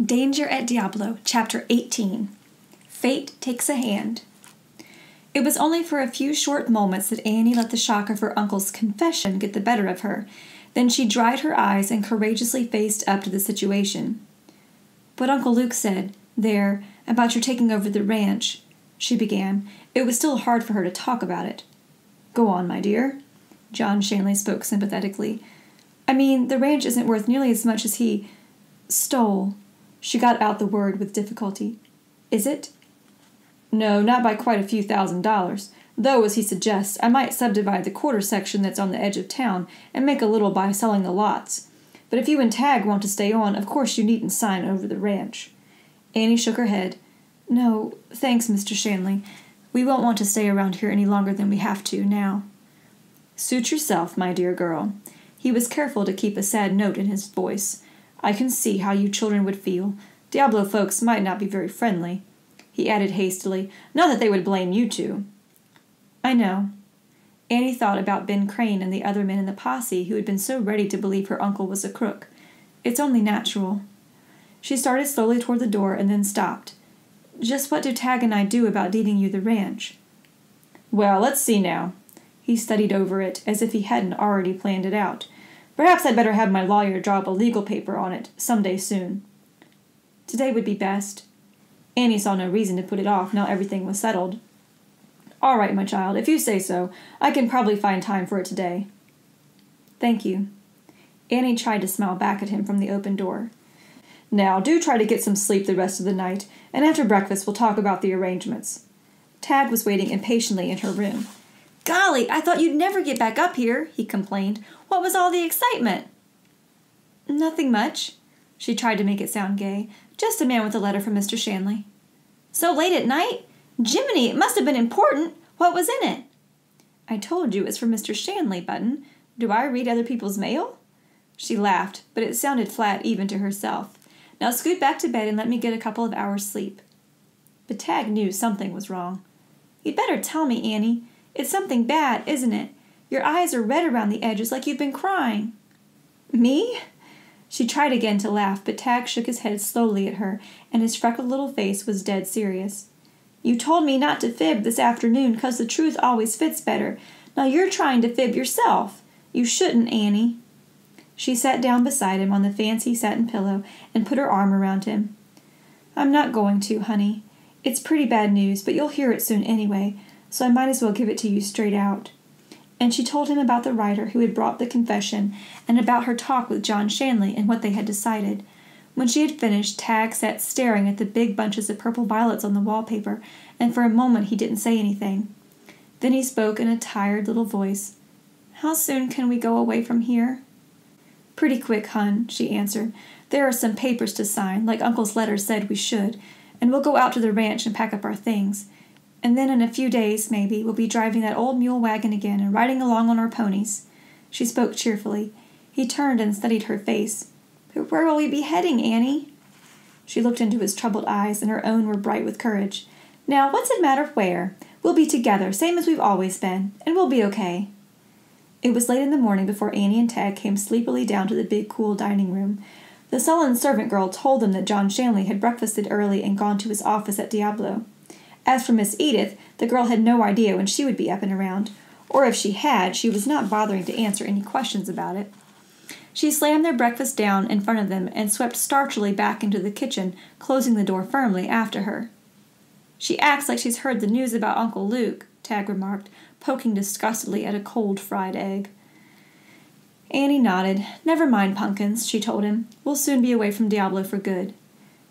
Danger at Diablo, Chapter 18. Fate Takes a Hand. It was only for a few short moments that Annie let the shock of her uncle's confession get the better of her. Then she dried her eyes and courageously faced up to the situation. "What Uncle Luke said, there, about your taking over the ranch," she began. It was still hard for her to talk about it. "Go on, my dear." John Shanley spoke sympathetically. "I mean, the ranch isn't worth nearly as much as he stole." She got out the word with difficulty. "Is it?" "No, not by quite a few $1,000s. Though, as he suggests, I might subdivide the quarter section that's on the edge of town and make a little by selling the lots. But if you and Tag want to stay on, of course you needn't sign over the ranch." Annie shook her head. "No, thanks, Mr. Shanley. We won't want to stay around here any longer than we have to now." "Suit yourself, my dear girl." He was careful to keep a sad note in his voice. "I can see how you children would feel. Diablo folks might not be very friendly." He added hastily, "Not that they would blame you two." "I know." Annie thought about Ben Crane and the other men in the posse who had been so ready to believe her uncle was a crook. "It's only natural." She started slowly toward the door and then stopped. "Just what do Tag and I do about deeding you the ranch?" "Well, let's see now." He studied over it as if he hadn't already planned it out. "Perhaps I'd better have my lawyer draw up a legal paper on it some day soon." "Today would be best." Annie saw no reason to put it off now everything was settled. "All right, my child, if you say so. I can probably find time for it today." "Thank you." Annie tried to smile back at him from the open door. "Now, do try to get some sleep the rest of the night, and after breakfast we'll talk about the arrangements." Tag was waiting impatiently in her room. "Golly, I thought you'd never get back up here," he complained. "What was all the excitement?" "Nothing much." She tried to make it sound gay. "Just a man with a letter from Mr. Shanley." "So late at night? Jiminy, it must have been important. What was in it?" "I told you it was from Mr. Shanley, Button. Do I read other people's mail?" She laughed, but it sounded flat even to herself. "Now scoot back to bed and let me get a couple of hours' sleep." But Tag knew something was wrong. "You'd better tell me, Annie. It's something bad, isn't it? Your eyes are red around the edges like you've been crying." "Me?" She tried again to laugh, but Tag shook his head slowly at her, and his freckled little face was dead serious. "You told me not to fib this afternoon 'cause the truth always fits better. Now you're trying to fib yourself. You shouldn't, Annie." She sat down beside him on the fancy satin pillow and put her arm around him. "I'm not going to, honey. It's pretty bad news, but you'll hear it soon anyway, so I might as well give it to you straight out." And she told him about the writer who had brought the confession and about her talk with John Shanley and what they had decided. When she had finished, Tag sat staring at the big bunches of purple violets on the wallpaper, and for a moment he didn't say anything. Then he spoke in a tired little voice. "How soon can we go away from here?" "Pretty quick, hun," she answered. "There are some papers to sign, like Uncle's letter said we should, and we'll go out to the ranch and pack up our things. And then in a few days, maybe, we'll be driving that old mule wagon again and riding along on our ponies." She spoke cheerfully. He turned and studied her face. "But where will we be heading, Annie?" She looked into his troubled eyes, and her own were bright with courage. "Now, what's it matter where? We'll be together, same as we've always been, and we'll be okay." It was late in the morning before Annie and Tag came sleepily down to the big, cool dining room. The sullen servant girl told them that John Shanley had breakfasted early and gone to his office at Diablo. As for Miss Edith, the girl had no idea when she would be up and around, or if she had, she was not bothering to answer any questions about it. She slammed their breakfast down in front of them and swept starchily back into the kitchen, closing the door firmly after her. "She acts like she's heard the news about Uncle Luke," Tag remarked, poking disgustedly at a cold fried egg. Annie nodded. "Never mind, Pumpkins," she told him. "We'll soon be away from Diablo for good."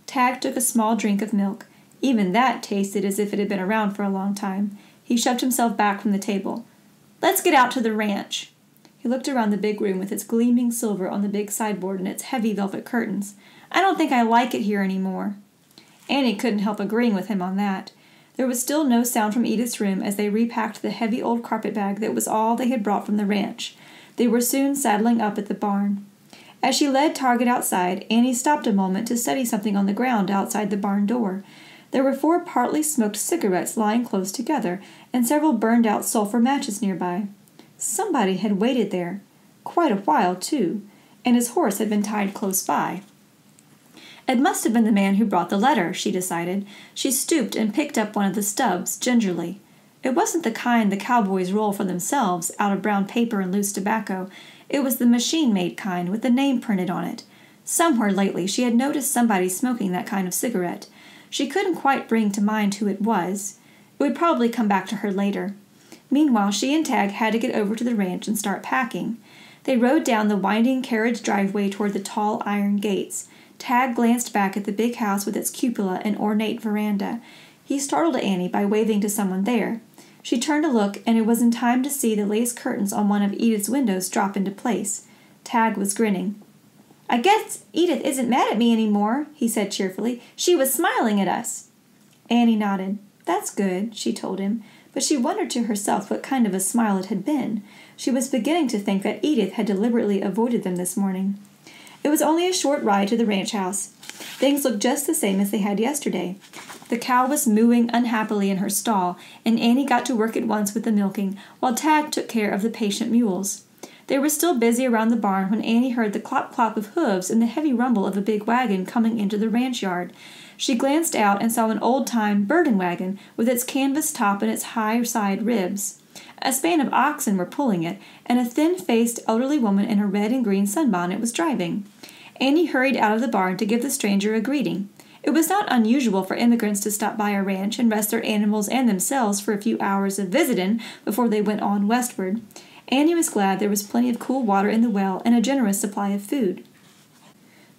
Tag took a small drink of milk. Even that tasted as if it had been around for a long time. He shoved himself back from the table. "Let's get out to the ranch." He looked around the big room with its gleaming silver on the big sideboard and its heavy velvet curtains. "I don't think I like it here any more." Annie couldn't help agreeing with him on that. There was still no sound from Edith's room as they repacked the heavy old carpet-bag that was all they had brought from the ranch. They were soon saddling up at the barn. As she led Target outside, Annie stopped a moment to study something on the ground outside the barn door. There were 4 partly smoked cigarettes lying close together, and several burned-out sulfur matches nearby. Somebody had waited there, quite a while, too, and his horse had been tied close by. It must have been the man who brought the letter, she decided. She stooped and picked up one of the stubs, gingerly. It wasn't the kind the cowboys roll for themselves, out of brown paper and loose tobacco. It was the machine-made kind, with the name printed on it. Somewhere lately she had noticed somebody smoking that kind of cigarette. She couldn't quite bring to mind who it was. It would probably come back to her later. Meanwhile, she and Tag had to get over to the ranch and start packing. They rode down the winding carriage driveway toward the tall iron gates. Tag glanced back at the big house with its cupola and ornate veranda. He startled Annie by waving to someone there. She turned to look, and it was in time to see the lace curtains on one of Edith's windows drop into place. Tag was grinning. "I guess Edith isn't mad at me anymore," he said cheerfully. "She was smiling at us." Annie nodded. "That's good," she told him, but she wondered to herself what kind of a smile it had been. She was beginning to think that Edith had deliberately avoided them this morning. It was only a short ride to the ranch house. Things looked just the same as they had yesterday. The cow was mooing unhappily in her stall, and Annie got to work at once with the milking, while Tag took care of the patient mules. They were still busy around the barn when Annie heard the clop-clop of hooves and the heavy rumble of a big wagon coming into the ranch yard. She glanced out and saw an old-time burden wagon with its canvas top and its high-side ribs. A span of oxen were pulling it, and a thin-faced elderly woman in a red and green sunbonnet was driving. Annie hurried out of the barn to give the stranger a greeting. It was not unusual for immigrants to stop by a ranch and rest their animals and themselves for a few hours of visitin' before they went on westward. Annie was glad there was plenty of cool water in the well and a generous supply of food.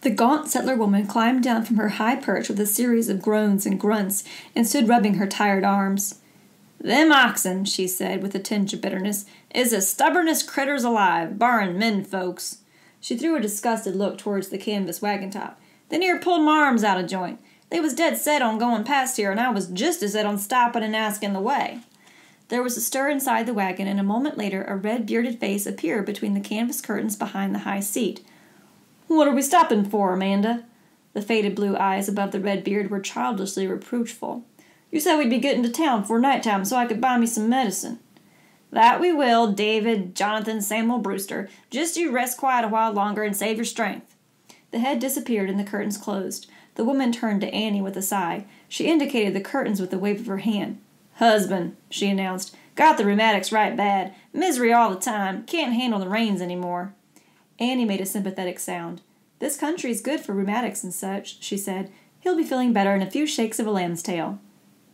The gaunt settler woman climbed down from her high perch with a series of groans and grunts and stood rubbing her tired arms. "Them oxen," she said, with a tinge of bitterness, "is the stubbornest critters alive, barrin' men folks." She threw a disgusted look towards the canvas wagon top. "They near pulled my arms out of joint. They was dead set on going past here, and I was just as set on stopping and asking the way." There was a stir inside the wagon, and a moment later a red-bearded face appeared between the canvas curtains behind the high seat. "What are we stopping for, Amanda?" The faded blue eyes above the red beard were childishly reproachful. "You said we'd be getting to town before nighttime so I could buy me some medicine." "That we will, David, Jonathan, Samuel Brewster. Just you rest quiet a while longer and save your strength." The head disappeared and the curtains closed. The woman turned to Annie with a sigh. She indicated the curtains with a wave of her hand. "Husband," she announced. "Got the rheumatics right bad. Misery all the time. Can't handle the rains any more." Annie made a sympathetic sound. "This country's good for rheumatics and such," she said. "He'll be feeling better in a few shakes of a lamb's tail."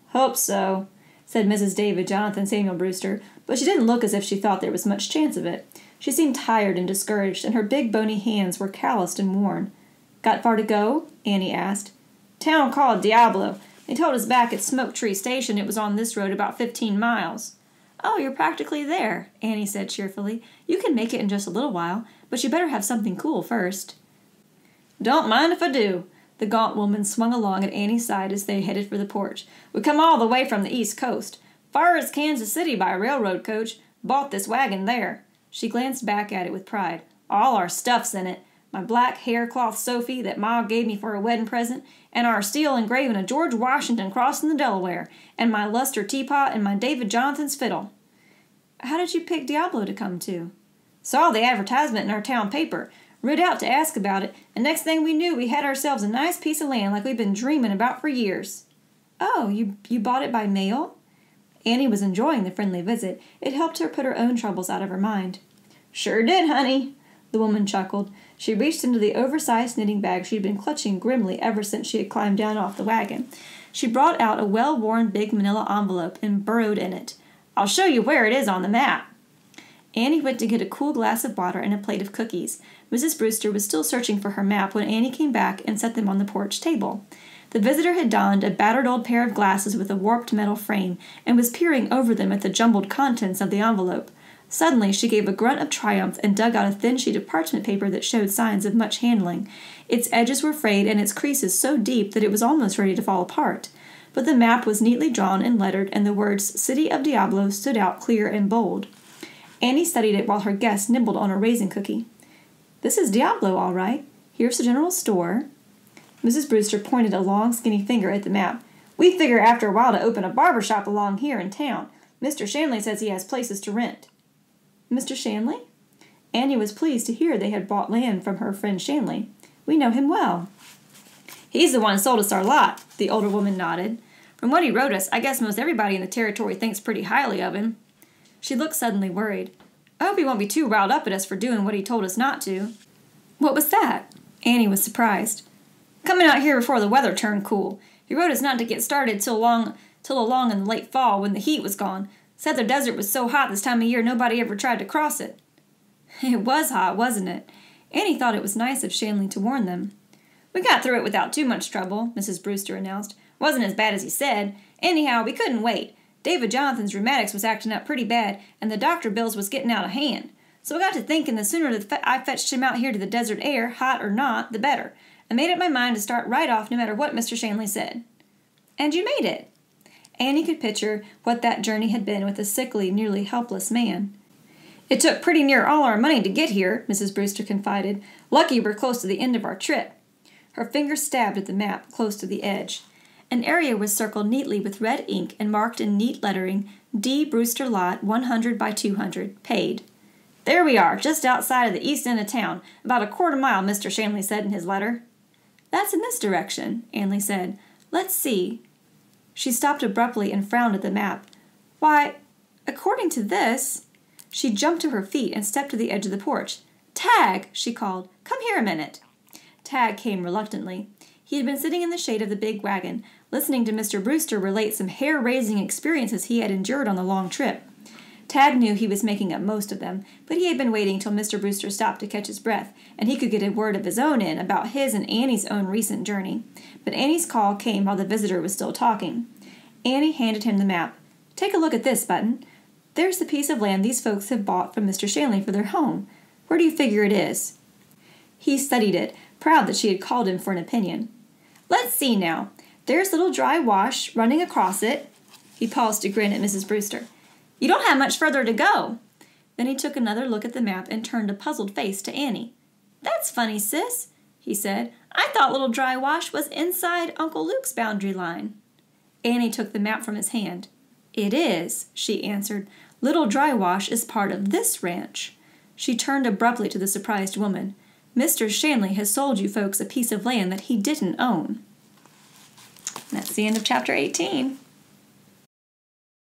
"Hope so," said Mrs. David Jonathan Samuel Brewster, but she didn't look as if she thought there was much chance of it. She seemed tired and discouraged, and her big bony hands were calloused and worn. "Got far to go?" Annie asked. "Town called Diablo. They told us back at Smoke Tree Station it was on this road about 15 miles. "Oh, you're practically there," Annie said cheerfully. "You can make it in just a little while, but you better have something cool first." "Don't mind if I do." The gaunt woman swung along at Annie's side as they headed for the porch. "We come all the way from the East Coast. Far as Kansas City by railroad coach. Bought this wagon there." She glanced back at it with pride. "All our stuff's in it. My black haircloth Sophie that Ma gave me for a wedding present, and our steel engraving of George Washington crossing the Delaware, and my luster teapot and my David Jonathan's fiddle." "How did you pick Diablo to come to?" "Saw the advertisement in our town paper. Rid out to ask about it, and next thing we knew we had ourselves a nice piece of land like we'd been dreaming about for years." "Oh, you bought it by mail?" Annie was enjoying the friendly visit. It helped her put her own troubles out of her mind. "Sure did, honey," the woman chuckled. She reached into the oversized knitting bag she'd been clutching grimly ever since she had climbed down off the wagon. She brought out a well-worn big manila envelope and burrowed in it. "I'll show you where it is on the map." Annie went to get a cool glass of water and a plate of cookies. Mrs. Brewster was still searching for her map when Annie came back and set them on the porch table. The visitor had donned a battered old pair of glasses with a warped metal frame and was peering over them at the jumbled contents of the envelope. Suddenly she gave a grunt of triumph and dug out a thin sheet of parchment paper that showed signs of much handling. Its edges were frayed and its creases so deep that it was almost ready to fall apart. But the map was neatly drawn and lettered, and the words "City of Diablo" stood out clear and bold. Annie studied it while her guest nibbled on a raisin cookie. "This is Diablo, all right. Here's the general store." Mrs. Brewster pointed a long, skinny finger at the map. "We figure after a while to open a barber shop along here in town. Mr. Shanley says he has places to rent." "Mr. Shanley?" Annie was pleased to hear they had bought land from her friend Shanley. "We know him well." He's the one who sold us our lot, the older woman nodded. From what he wrote us, I guess most everybody in the territory thinks pretty highly of him. She looked suddenly worried. I hope he won't be too riled up at us for doing what he told us not to. What was that? Annie was surprised. Coming out here before the weather turned cool. He wrote us not to get started till along in the late fall when the heat was gone. Said the desert was so hot this time of year nobody ever tried to cross it. It was hot, wasn't it? Annie thought it was nice of Shanley to warn them. We got through it without too much trouble, Mrs. Brewster announced. Wasn't as bad as he said. Anyhow, we couldn't wait. David Jonathan's rheumatics was acting up pretty bad, and the doctor bills was getting out of hand. So I got to thinking the sooner I fetched him out here to the desert air, hot or not, the better. I made up my mind to start right off no matter what Mr. Shanley said. And you made it. Annie could picture what that journey had been with a sickly, nearly helpless man. It took pretty near all our money to get here, Mrs. Brewster confided. Lucky we're close to the end of our trip. Her finger stabbed at the map close to the edge. An area was circled neatly with red ink and marked in neat lettering, D. Brewster Lot, 100 by 200, paid. There we are, just outside of the east end of town. About a quarter mile, Mr. Shanley said in his letter. That's in this direction, Annie said. Let's see. She stopped abruptly and frowned at the map. Why, according to this... She jumped to her feet and stepped to the edge of the porch. Tag, she called. Come here a minute. Tag came reluctantly. He had been sitting in the shade of the big wagon, listening to Mr. Brewster relate some hair-raising experiences he had endured on the long trip. Tag knew he was making up most of them, but he had been waiting till Mr. Brewster stopped to catch his breath, and he could get a word of his own in about his and Annie's own recent journey. But Annie's call came while the visitor was still talking. Annie handed him the map. Take a look at this, Button. There's the piece of land these folks have bought from Mr. Shanley for their home. Where do you figure it is? He studied it, proud that she had called him for an opinion. Let's see now. There's little dry wash running across it. He paused to grin at Mrs. Brewster. You don't have much further to go. Then he took another look at the map and turned a puzzled face to Annie. That's funny, sis, he said. I thought little dry wash was inside Uncle Luke's boundary line. Annie took the map from his hand. It is, she answered. Little Dry Wash is part of this ranch. She turned abruptly to the surprised woman. Mr. Shanley has sold you folks a piece of land that he didn't own. That's the end of chapter 18.